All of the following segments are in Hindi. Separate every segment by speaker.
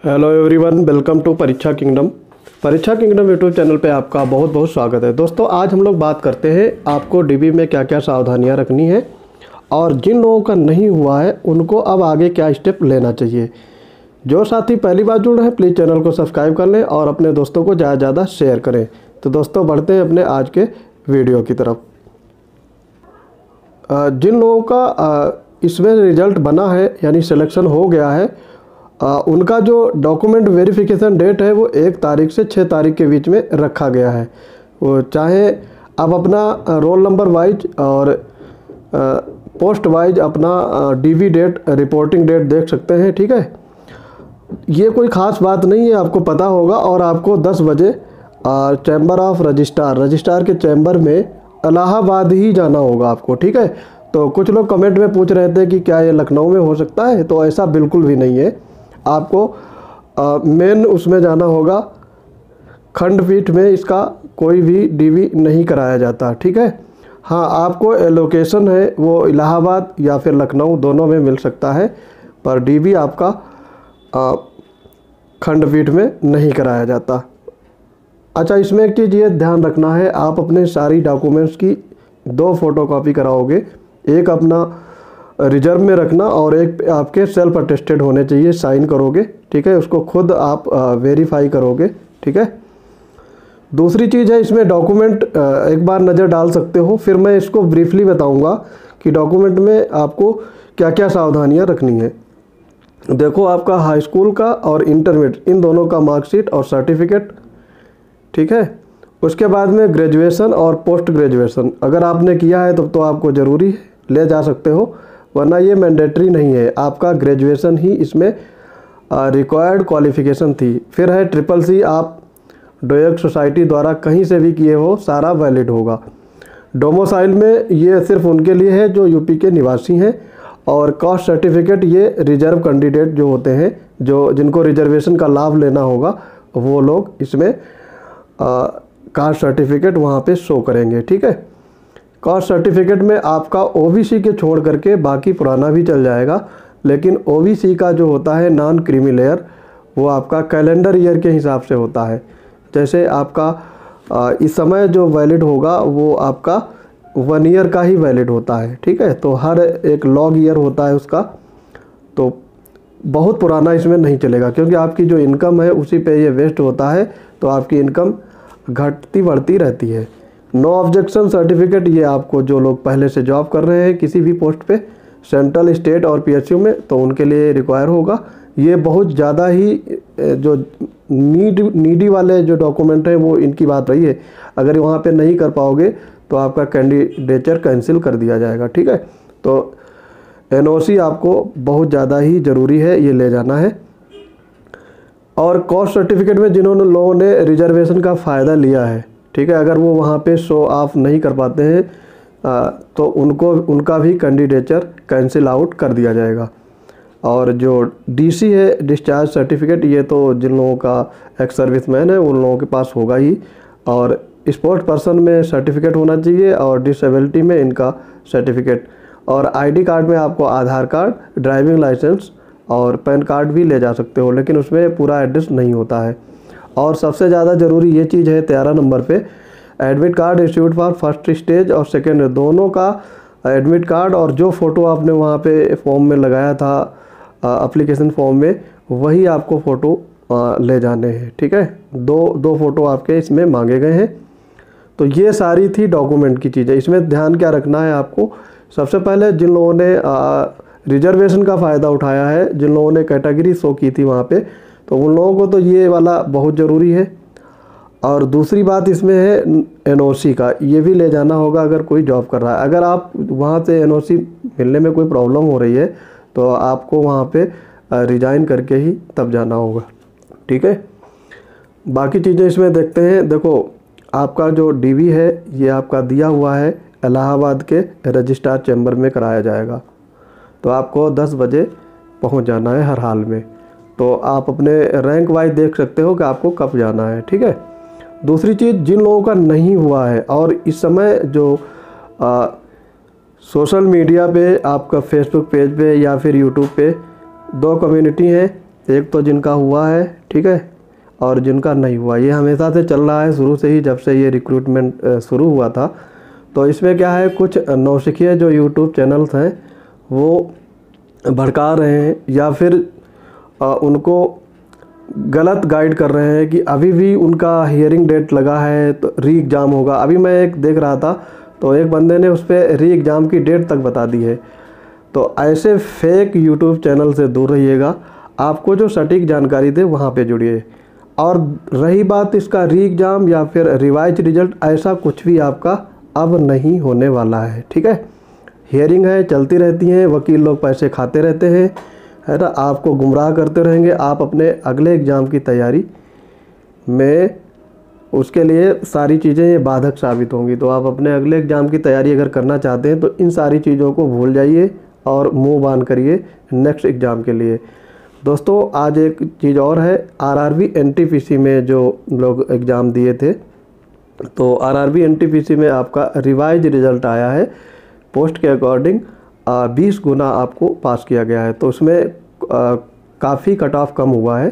Speaker 1: हेलो एवरीवन, वेलकम टू परीक्षा किंगडम। परीक्षा किंगडम यूट्यूब चैनल पे आपका बहुत बहुत स्वागत है। दोस्तों, आज हम लोग बात करते हैं आपको डीबी में क्या क्या सावधानियां रखनी है और जिन लोगों का नहीं हुआ है उनको अब आगे क्या स्टेप लेना चाहिए। जो साथी पहली बार जुड़ रहे हैं प्लीज़ चैनल को सब्सक्राइब कर लें और अपने दोस्तों को ज़्यादा से ज़्यादा शेयर करें। तो दोस्तों, बढ़ते हैं अपने आज के वीडियो की तरफ। जिन लोगों का इसमें रिजल्ट बना है यानी सिलेक्शन हो गया है, उनका जो डॉक्यूमेंट वेरिफिकेशन डेट है वो 1 तारीख से 6 तारीख के बीच में रखा गया है। वो चाहे आप अपना रोल नंबर वाइज और पोस्ट वाइज अपना डीवी डेट, रिपोर्टिंग डेट देख सकते हैं। ठीक है, ये कोई ख़ास बात नहीं है, आपको पता होगा। और आपको 10 बजे चैम्बर ऑफ रजिस्ट्रार के चैम्बर में इलाहाबाद ही जाना होगा आपको। ठीक है, तो कुछ लोग कमेंट में पूछ रहे थे कि क्या ये लखनऊ में हो सकता है, तो ऐसा बिल्कुल भी नहीं है। आपको मेन उसमें जाना होगा, खंडपीठ में इसका कोई भी डीवी नहीं कराया जाता। ठीक है, हाँ, आपको लोकेशन है वो इलाहाबाद या फिर लखनऊ दोनों में मिल सकता है, पर डीवी आपका खंडपीठ में नहीं कराया जाता। अच्छा, इसमें एक चीज़ ये ध्यान रखना है, आप अपने सारी डॉक्यूमेंट्स की 2 फोटोकॉपी कराओगे। एक अपना रिजर्व में रखना और एक आपके सेल्फ अटेस्टेड होने चाहिए, साइन करोगे। ठीक है, उसको खुद आप वेरीफाई करोगे। ठीक है, दूसरी चीज़ है इसमें डॉक्यूमेंट एक बार नज़र डाल सकते हो, फिर मैं इसको ब्रीफली बताऊंगा कि डॉक्यूमेंट में आपको क्या क्या सावधानियां रखनी है। देखो, आपका हाई स्कूल का और इंटरमीडिएट इन दोनों का मार्कशीट और सर्टिफिकेट। ठीक है, उसके बाद में ग्रेजुएशन और पोस्ट ग्रेजुएशन अगर आपने किया है तो आपको ज़रूरी ले जा सकते हो, वरना ये मैंडेटरी नहीं है। आपका ग्रेजुएशन ही इसमें रिक्वायर्ड क्वालिफ़िकेशन थी। फिर है CCC, आप डोएक सोसाइटी द्वारा कहीं से भी किए हो सारा वैलिड होगा। डोमिसाइल में ये सिर्फ उनके लिए है जो यूपी के निवासी हैं। और कास्ट सर्टिफिकेट ये रिजर्व कैंडिडेट जो होते हैं, जो जिनको रिजर्वेशन का लाभ लेना होगा, वो लोग इसमें कास्ट सर्टिफिकेट वहाँ पे शो करेंगे। ठीक है, कास्ट सर्टिफिकेट में आपका ओबीसी के छोड़ करके बाकी पुराना भी चल जाएगा, लेकिन ओबीसी का जो होता है नॉन क्रीमी लेयर वो आपका कैलेंडर ईयर के हिसाब से होता है। जैसे आपका इस समय जो वैलिड होगा वो आपका 1 ईयर का ही वैलिड होता है। ठीक है, तो हर एक लॉग ईयर होता है उसका, तो बहुत पुराना इसमें नहीं चलेगा, क्योंकि आपकी जो इनकम है उसी पे ये वेस्ट होता है, तो आपकी इनकम घटती बढ़ती रहती है। नो ऑब्जेक्शन सर्टिफिकेट ये आपको जो लोग पहले से जॉब कर रहे हैं किसी भी पोस्ट पे, सेंट्रल, स्टेट और PSU में, तो उनके लिए रिक्वायर होगा। ये बहुत ज़्यादा ही जो नीडी वाले जो डॉक्यूमेंट हैं वो इनकी बात रही है। अगर वहाँ पे नहीं कर पाओगे तो आपका कैंडिडेचर कैंसिल कर दिया जाएगा। ठीक है, तो NOC आपको बहुत ज़्यादा ही ज़रूरी है, ये ले जाना है। और कास्ट सर्टिफिकेट में जिन्होंने लोगों ने रिजर्वेशन का फ़ायदा लिया है, ठीक है, अगर वो वहाँ पे शो ऑफ नहीं कर पाते हैं तो उनका भी कैंडिडेचर कैंसिल आउट कर दिया जाएगा। और जो DC है, डिस्चार्ज सर्टिफिकेट, ये तो जिन लोगों का एक्स सर्विसमैन है उन लोगों के पास होगा ही। और स्पोर्ट्स पर्सन में सर्टिफिकेट होना चाहिए और डिसेबिलिटी में इनका सर्टिफिकेट। और ID कार्ड में आपको आधार कार्ड, ड्राइविंग लाइसेंस और पैन कार्ड भी ले जा सकते हो, लेकिन उसमें पूरा एड्रेस नहीं होता है। और सबसे ज़्यादा ज़रूरी ये चीज़ है 13 नंबर पे, admit card issued for first stage और सेकेंड, दोनों का एडमिट कार्ड और जो फ़ोटो आपने वहाँ पे फॉर्म में लगाया था एप्लीकेशन फॉर्म में, वही आपको फ़ोटो ले जाने हैं। ठीक है, दो फ़ोटो आपके इसमें मांगे गए हैं। तो ये सारी थी डॉक्यूमेंट की चीज़ें। इसमें ध्यान क्या रखना है आपको, सबसे पहले जिन लोगों ने रिजर्वेशन का फ़ायदा उठाया है, जिन लोगों ने कैटेगरी शो की थी वहाँ पे, तो उन लोगों को तो ये वाला बहुत ज़रूरी है। और दूसरी बात इसमें है NOC का, ये भी ले जाना होगा अगर कोई जॉब कर रहा है। अगर आप वहाँ से NOC मिलने में कोई प्रॉब्लम हो रही है तो आपको वहाँ पे रिज़ाइन करके ही तब जाना होगा। ठीक है, बाकी चीज़ें इसमें देखते हैं। देखो, आपका जो DV है ये आपका दिया हुआ है इलाहाबाद के रजिस्ट्रार चैम्बर में कराया जाएगा, तो आपको 10 बजे पहुँच जाना है हर हाल में। तो आप अपने रैंक वाइज देख सकते हो कि आपको कब जाना है। ठीक है, दूसरी चीज़, जिन लोगों का नहीं हुआ है और इस समय जो सोशल मीडिया पे, आपका फेसबुक पेज पे या फिर यूट्यूब पे 2 कम्युनिटी हैं, एक तो जिनका हुआ है, ठीक है, और जिनका नहीं हुआ। ये हमेशा से चल रहा है, शुरू से ही, जब से ये रिक्रूटमेंट शुरू हुआ था। तो इसमें क्या है, कुछ नौसिखिए जो यूट्यूब चैनल्स हैं वो भड़का रहे हैं या फिर उनको गलत गाइड कर रहे हैं कि अभी भी उनका हियरिंग डेट लगा है तो री एग्ज़ाम होगा। अभी मैं एक देख रहा था तो एक बंदे ने उस पर री एग्ज़ाम की डेट तक बता दी है। तो ऐसे फेक यूट्यूब चैनल से दूर रहिएगा। आपको जो सटीक जानकारी दे वहाँ पे जुड़िए। और रही बात इसका री एग्ज़ाम या फिर रिवाइज रिजल्ट, ऐसा कुछ भी आपका अब नहीं होने वाला है, ठीक है। हियरिंग है, चलती रहती हैं, वकील लोग पैसे खाते रहते हैं, है ना, आपको गुमराह करते रहेंगे। आप अपने अगले एग्ज़ाम की तैयारी में उसके लिए सारी चीज़ें ये बाधक साबित होंगी। तो आप अपने अगले एग्ज़ाम की तैयारी अगर करना चाहते हैं तो इन सारी चीज़ों को भूल जाइए और मुंह बांध करिए नेक्स्ट एग्ज़ाम के लिए। दोस्तों, आज एक चीज़ और है, आरआरबी एनटीपीसी में जो लोग एग्ज़ाम दिए थे, तो आरआरबी एनटीपीसी में आपका रिवाइज रिज़ल्ट आया है। पोस्ट के अकॉर्डिंग 20 गुना आपको पास किया गया है। तो उसमें काफ़ी कट ऑफ कम हुआ है,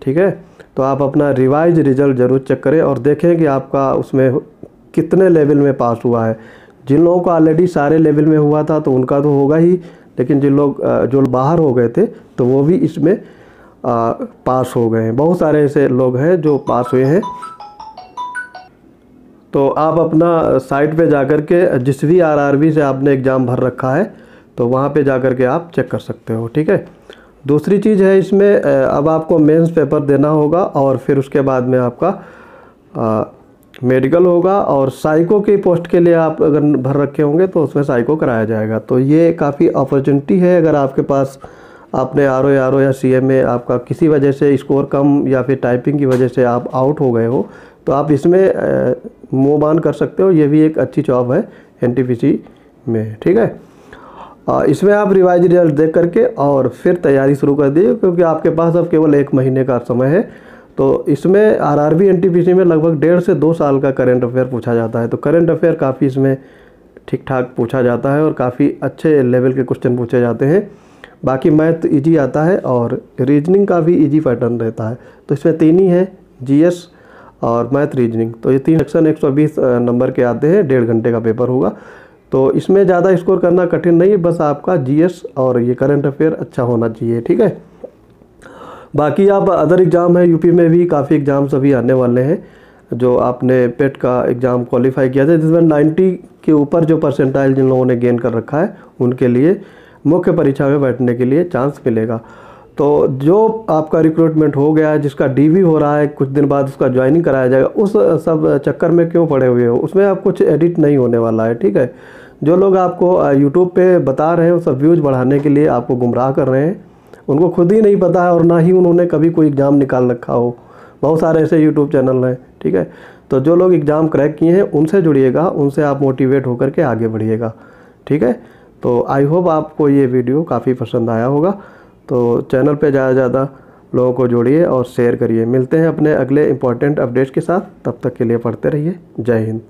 Speaker 1: ठीक है। तो आप अपना रिवाइज रिज़ल्ट ज़रूर चेक करें और देखें कि आपका उसमें कितने लेवल में पास हुआ है। जिन लोगों को ऑलरेडी सारे लेवल में हुआ था तो उनका तो होगा ही, लेकिन जिन लोग जो बाहर हो गए थे तो वो भी इसमें पास हो गए हैं। बहुत सारे ऐसे लोग हैं जो पास हुए हैं। तो आप अपना साइट पे जाकर के जिस भी आरआरबी से आपने एग्ज़ाम भर रखा है तो वहाँ पे जाकर के आप चेक कर सकते हो, ठीक है। दूसरी चीज़ है इसमें, अब आपको मेंस पेपर देना होगा और फिर उसके बाद में आपका मेडिकल होगा। और साइको की पोस्ट के लिए आप अगर भर रखे होंगे तो उसमें साइको कराया जाएगा। तो ये काफ़ी अपॉर्चुनिटी है। अगर आपके पास आपने आरओ या सीए में आपका किसी वजह से स्कोर कम या फिर टाइपिंग की वजह से आप आउट हो गए हो तो आप इसमें मुँह बांध कर सकते हो। ये भी एक अच्छी जॉब है एनटीपीसी में, ठीक है। इसमें आप रिवाइज रिजल्ट देख करके और फिर तैयारी शुरू कर दीजिए, क्योंकि आपके पास अब केवल 1 महीने का समय है। तो इसमें आरआरबी एनटीपीसी में लगभग 1.5 से 2 साल का करंट अफेयर पूछा जाता है। तो करंट अफेयर काफ़ी इसमें ठीक ठाक पूछा जाता है और काफ़ी अच्छे लेवल के क्वेश्चन पूछे जाते हैं। बाकी मैथ ईजी आता है और रीजनिंग का भी ईजी पैटर्न रहता है। तो इसमें 3 ही है, जीएस और मैथ रीजनिंग। तो ये 3 सेक्शन 120 नंबर के आते हैं, 1.5 घंटे का पेपर होगा। तो इसमें ज़्यादा स्कोर करना कठिन नहीं है, बस आपका जीएस और ये करंट अफेयर अच्छा होना चाहिए, ठीक है। बाकी आप अदर एग्ज़ाम है, यूपी में भी काफ़ी एग्ज़ाम्स अभी आने वाले हैं। जो आपने पेट का एग्ज़ाम क्वालिफाई किया था जिसमें 90 के ऊपर जो परसेंटाइल जिन लोगों ने गेन कर रखा है उनके लिए मुख्य परीक्षा में बैठने के लिए चांस मिलेगा। तो जो आपका रिक्रूटमेंट हो गया है, जिसका डीवी हो रहा है, कुछ दिन बाद उसका ज्वाइनिंग कराया जाएगा, उस सब चक्कर में क्यों पड़े हुए हो, उसमें आप कुछ एडिट नहीं होने वाला है, ठीक है। जो लोग आपको यूट्यूब पे बता रहे हैं वो सब व्यूज़ बढ़ाने के लिए आपको गुमराह कर रहे हैं। उनको खुद ही नहीं पता है और ना ही उन्होंने कभी कोई एग्ज़ाम निकाल रखा हो। बहुत सारे ऐसे यूट्यूब चैनल हैं, ठीक है। तो जो लोग एग्ज़ाम क्रैक किए हैं उनसे जुड़िएगा, उनसे आप मोटिवेट होकर के आगे बढ़िएगा, ठीक है। तो आई होप आपको ये वीडियो काफ़ी पसंद आया होगा। तो चैनल पे ज़्यादा लोगों को जोड़िए और शेयर करिए। मिलते हैं अपने अगले इंपॉर्टेंट अपडेट्स के साथ, तब तक के लिए पढ़ते रहिए। जय हिंद।